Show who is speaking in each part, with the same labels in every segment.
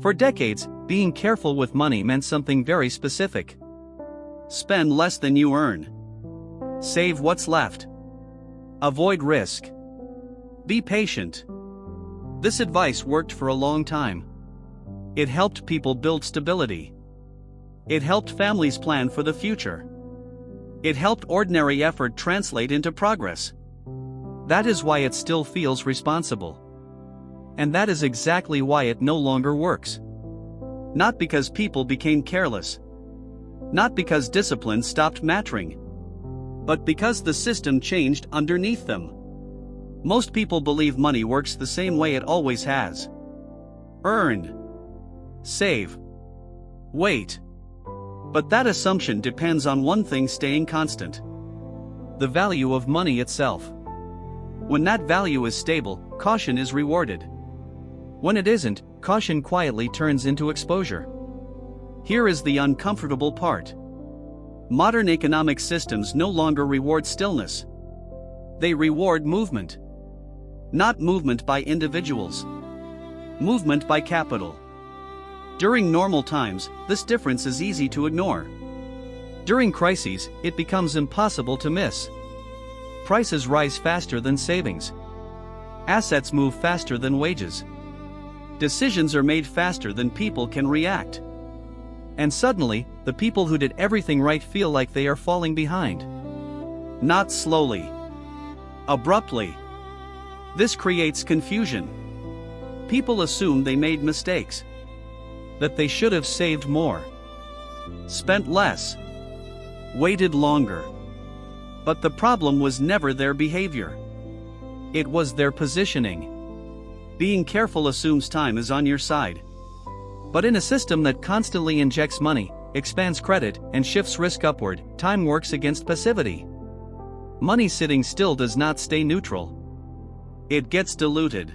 Speaker 1: For decades, being careful with money meant something very specific. Spend less than you earn. Save what's left. Avoid risk. Be patient. This advice worked for a long time. It helped people build stability. It helped families plan for the future. It helped ordinary effort translate into progress. That is why it still feels responsible. And that is exactly why it no longer works. Not because people became careless. Not because discipline stopped mattering. But because the system changed underneath them. Most people believe money works the same way it always has. Earn. Save. Wait. But that assumption depends on one thing staying constant: the value of money itself. When that value is stable, caution is rewarded. When it isn't, caution quietly turns into exposure. Here is the uncomfortable part. Modern economic systems no longer reward stillness. They reward movement. Not movement by individuals. Movement by capital. During normal times, this difference is easy to ignore. During crises, it becomes impossible to miss. Prices rise faster than savings. Assets move faster than wages. Decisions are made faster than people can react. And suddenly, the people who did everything right feel like they are falling behind. Not slowly. Abruptly. This creates confusion. People assume they made mistakes. That they should have saved more. Spent less. Waited longer. But the problem was never their behavior. It was their positioning. Being careful assumes time is on your side. But in a system that constantly injects money, expands credit, and shifts risk upward, time works against passivity. Money sitting still does not stay neutral. It gets diluted.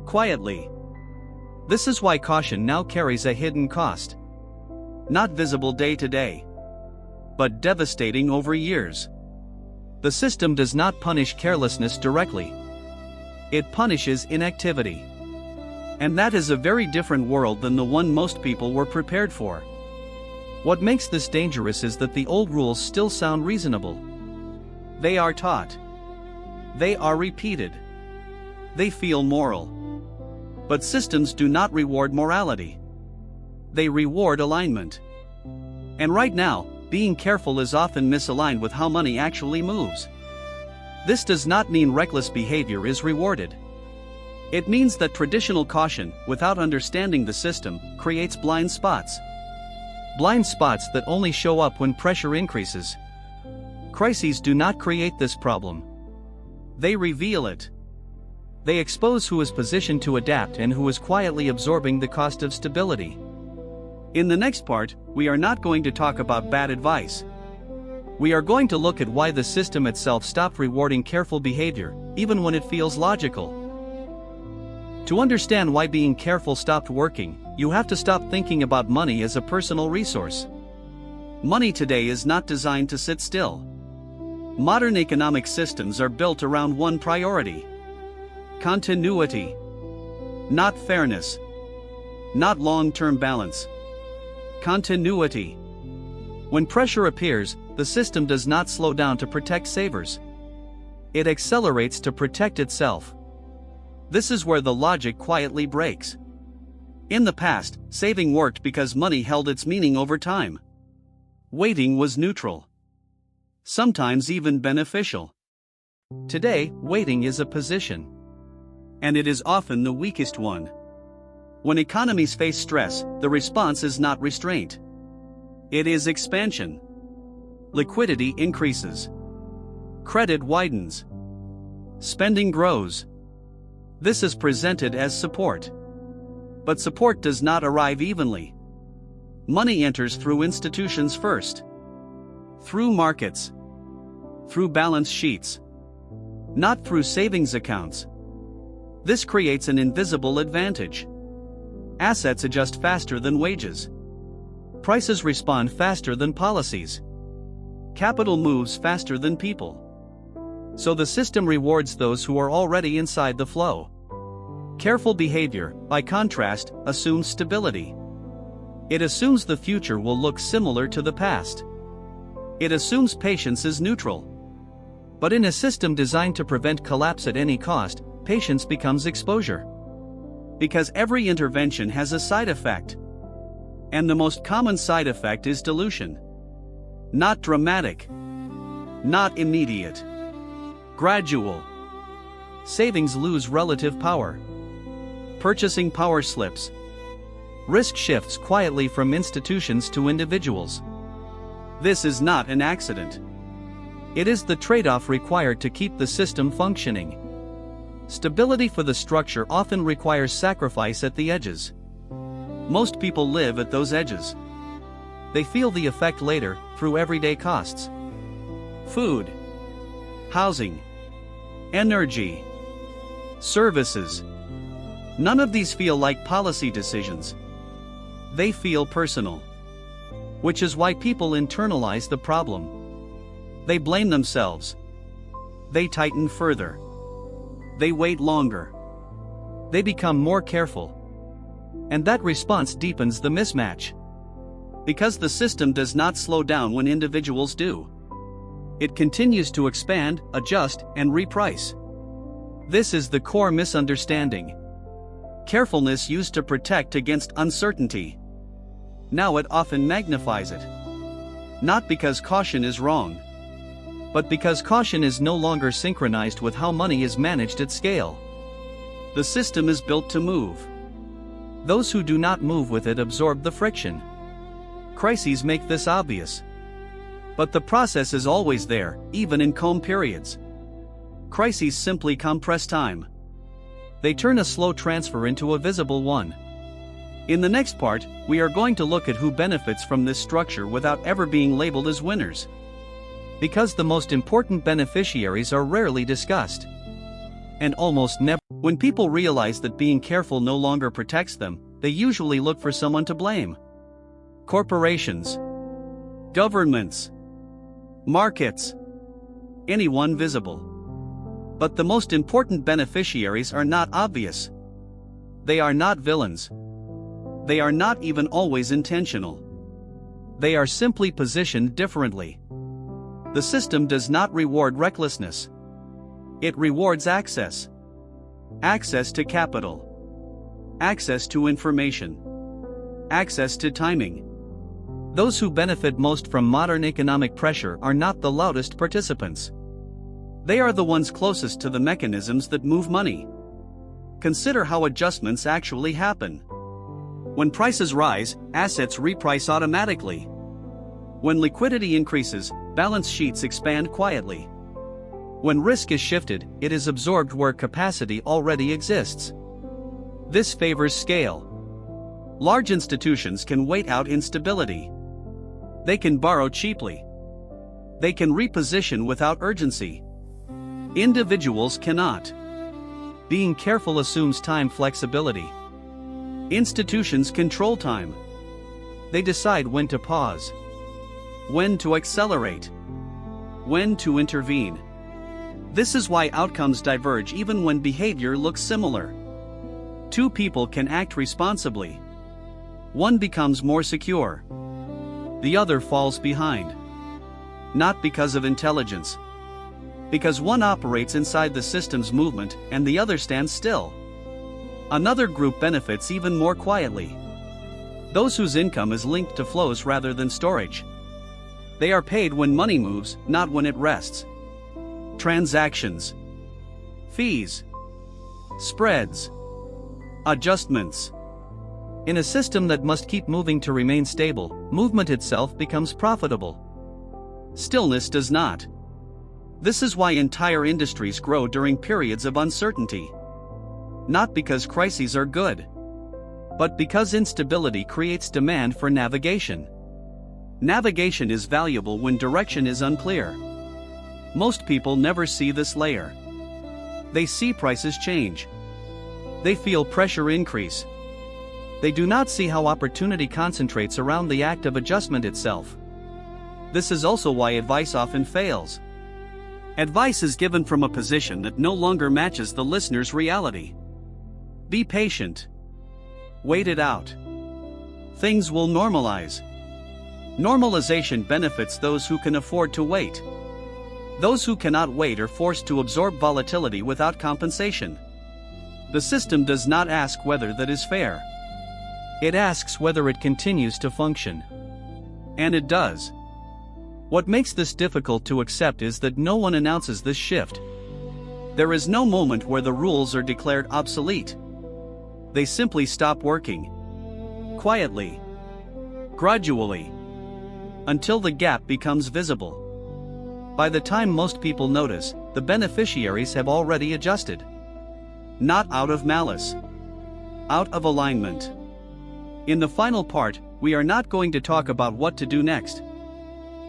Speaker 1: Quietly. This is why caution now carries a hidden cost. Not visible day to day. But devastating over years. The system does not punish carelessness directly. It punishes inactivity. And that is a very different world than the one most people were prepared for. What makes this dangerous is that the old rules still sound reasonable. They are taught. They are repeated. They feel moral. But systems do not reward morality. They reward alignment. And right now, being careful is often misaligned with how money actually moves. This does not mean reckless behavior is rewarded. It means that traditional caution, without understanding the system, creates blind spots. Blind spots that only show up when pressure increases. Crises do not create this problem. They reveal it. They expose who is positioned to adapt and who is quietly absorbing the cost of stability. In the next part, we are not going to talk about bad advice. We are going to look at why the system itself stopped rewarding careful behavior, even when it feels logical. To understand why being careful stopped working, you have to stop thinking about money as a personal resource. Money today is not designed to sit still. Modern economic systems are built around one priority: continuity. Not fairness. Not long-term balance. Continuity. When pressure appears, the system does not slow down to protect savers. It accelerates to protect itself. This is where the logic quietly breaks. In the past, saving worked because money held its meaning over time. Waiting was neutral. Sometimes even beneficial. Today, waiting is a position. And it is often the weakest one. When economies face stress, the response is not restraint. It is expansion. Liquidity increases. Credit widens. Spending grows. This is presented as support. But support does not arrive evenly. Money enters through institutions first. Through markets. Through balance sheets. Not through savings accounts. This creates an invisible advantage. Assets adjust faster than wages. Prices respond faster than policies. Capital moves faster than people. So the system rewards those who are already inside the flow. Careful behavior, by contrast, assumes stability. It assumes the future will look similar to the past. It assumes patience is neutral. But in a system designed to prevent collapse at any cost, patience becomes exposure. Because every intervention has a side effect. And the most common side effect is dilution. Not dramatic. Not immediate. Gradual. Savings lose relative power. Purchasing power slips. Risk shifts quietly from institutions to individuals. This is not an accident. It is the trade-off required to keep the system functioning. Stability for the structure often requires sacrifice at the edges. Most people live at those edges. They feel the effect later, through everyday costs. Food, housing, energy, services. None of these feel like policy decisions. They feel personal. Which is why people internalize the problem. They blame themselves. They tighten further. They wait longer. They become more careful. And that response deepens the mismatch. Because the system does not slow down when individuals do. It continues to expand, adjust, and reprice. This is the core misunderstanding. Carefulness used to protect against uncertainty. Now it often magnifies it. Not because caution is wrong, but because caution is no longer synchronized with how money is managed at scale. The system is built to move. Those who do not move with it absorb the friction. Crises make this obvious. But the process is always there, even in calm periods. Crises simply compress time. They turn a slow transfer into a visible one. In the next part, we are going to look at who benefits from this structure without ever being labeled as winners. Because the most important beneficiaries are rarely discussed. And almost never. When people realize that being careful no longer protects them, they usually look for someone to blame. Corporations, governments, markets, anyone visible. But the most important beneficiaries are not obvious. They are not villains. They are not even always intentional. They are simply positioned differently. The system does not reward recklessness. It rewards access. Access to capital. Access to information. Access to timing. Those who benefit most from modern economic pressure are not the loudest participants. They are the ones closest to the mechanisms that move money. Consider how adjustments actually happen. When prices rise, assets reprice automatically. When liquidity increases, balance sheets expand quietly. When risk is shifted, it is absorbed where capacity already exists. This favors scale. Large institutions can wait out instability. They can borrow cheaply. They can reposition without urgency. Individuals cannot. Being careful assumes time flexibility. Institutions control time. They decide when to pause, when to accelerate, when to intervene. This is why outcomes diverge even when behavior looks similar. Two people can act responsibly. One becomes more secure. The other falls behind. Not because of intelligence. Because one operates inside the system's movement and the other stands still. Another group benefits even more quietly. Those whose income is linked to flows rather than storage. They are paid when money moves, not when it rests. Transactions, fees, spreads, adjustments. In a system that must keep moving to remain stable, movement itself becomes profitable. Stillness does not. This is why entire industries grow during periods of uncertainty. Not because crises are good, but because instability creates demand for navigation. Navigation is valuable when direction is unclear. Most people never see this layer. They see prices change. They feel pressure increase. They do not see how opportunity concentrates around the act of adjustment itself. This is also why advice often fails. Advice is given from a position that no longer matches the listener's reality. Be patient. Wait it out. Things will normalize. Normalization benefits those who can afford to wait. Those who cannot wait are forced to absorb volatility without compensation. The system does not ask whether that is fair. It asks whether it continues to function. And it does. What makes this difficult to accept is that no one announces this shift. There is no moment where the rules are declared obsolete. They simply stop working. Quietly. Gradually. Until the gap becomes visible. By the time most people notice, the beneficiaries have already adjusted. Not out of malice. Out of alignment. In the final part, we are not going to talk about what to do next.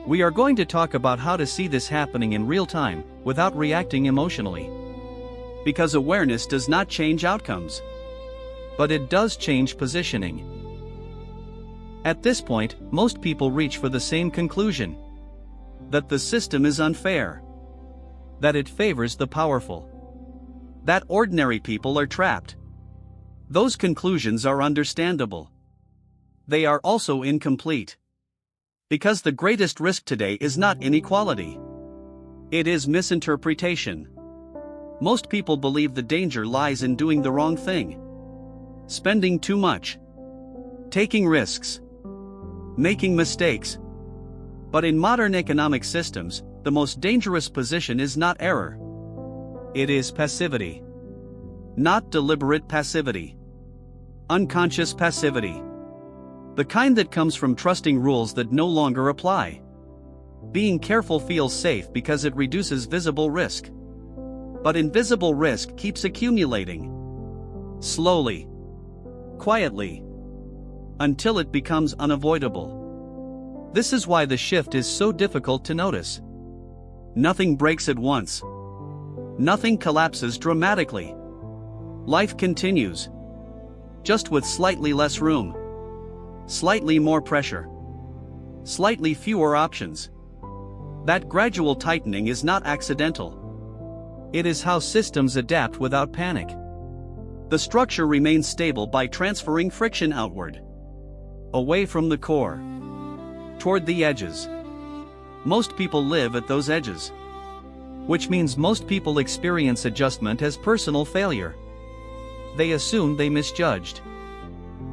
Speaker 1: We are going to talk about how to see this happening in real time, without reacting emotionally. Because awareness does not change outcomes. But it does change positioning. At this point, most people reach for the same conclusion. That the system is unfair. That it favors the powerful. That ordinary people are trapped. Those conclusions are understandable. They are also incomplete. Because the greatest risk today is not inequality. It is misinterpretation. Most people believe the danger lies in doing the wrong thing. Spending too much. Taking risks. Making mistakes. But in modern economic systems, the most dangerous position is not error. It is passivity. Not deliberate passivity. Unconscious passivity. The kind that comes from trusting rules that no longer apply. Being careful feels safe because it reduces visible risk. But invisible risk keeps accumulating. Slowly. Quietly. Until it becomes unavoidable. This is why the shift is so difficult to notice. Nothing breaks at once. Nothing collapses dramatically. Life continues. Just with slightly less room. Slightly more pressure. Slightly fewer options. That gradual tightening is not accidental. It is how systems adapt without panic. The structure remains stable by transferring friction outward. Away from the core. Toward the edges. Most people live at those edges. Which means most people experience adjustment as personal failure. They assume they misjudged.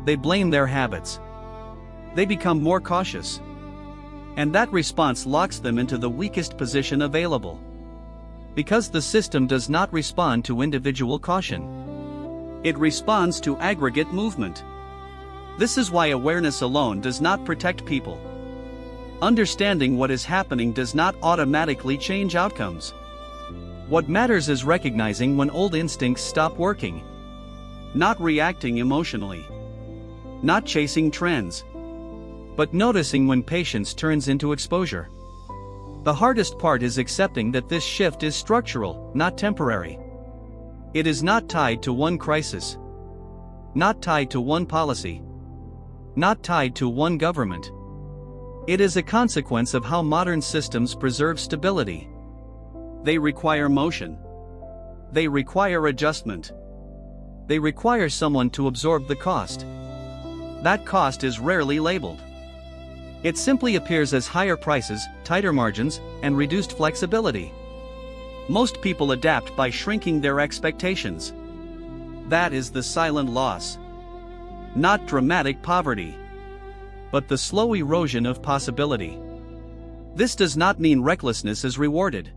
Speaker 1: They blame their habits. They become more cautious. And that response locks them into the weakest position available. Because the system does not respond to individual caution. It responds to aggregate movement. This is why awareness alone does not protect people. Understanding what is happening does not automatically change outcomes. What matters is recognizing when old instincts stop working. Not reacting emotionally. Not chasing trends. But noticing when patience turns into exposure. The hardest part is accepting that this shift is structural, not temporary. It is not tied to one crisis. Not tied to one policy. Not tied to one government. It is a consequence of how modern systems preserve stability. They require motion. They require adjustment. They require someone to absorb the cost. That cost is rarely labeled. It simply appears as higher prices, tighter margins, and reduced flexibility. Most people adapt by shrinking their expectations. That is the silent loss. Not dramatic poverty. But the slow erosion of possibility. This does not mean recklessness is rewarded.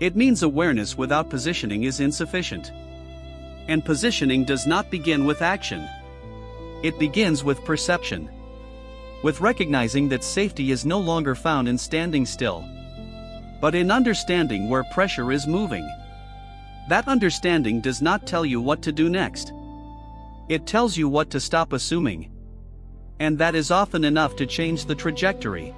Speaker 1: It means awareness without positioning is insufficient. And positioning does not begin with action. It begins with perception. With recognizing that safety is no longer found in standing still, but in understanding where pressure is moving. That understanding does not tell you what to do next. It tells you what to stop assuming. And that is often enough to change the trajectory.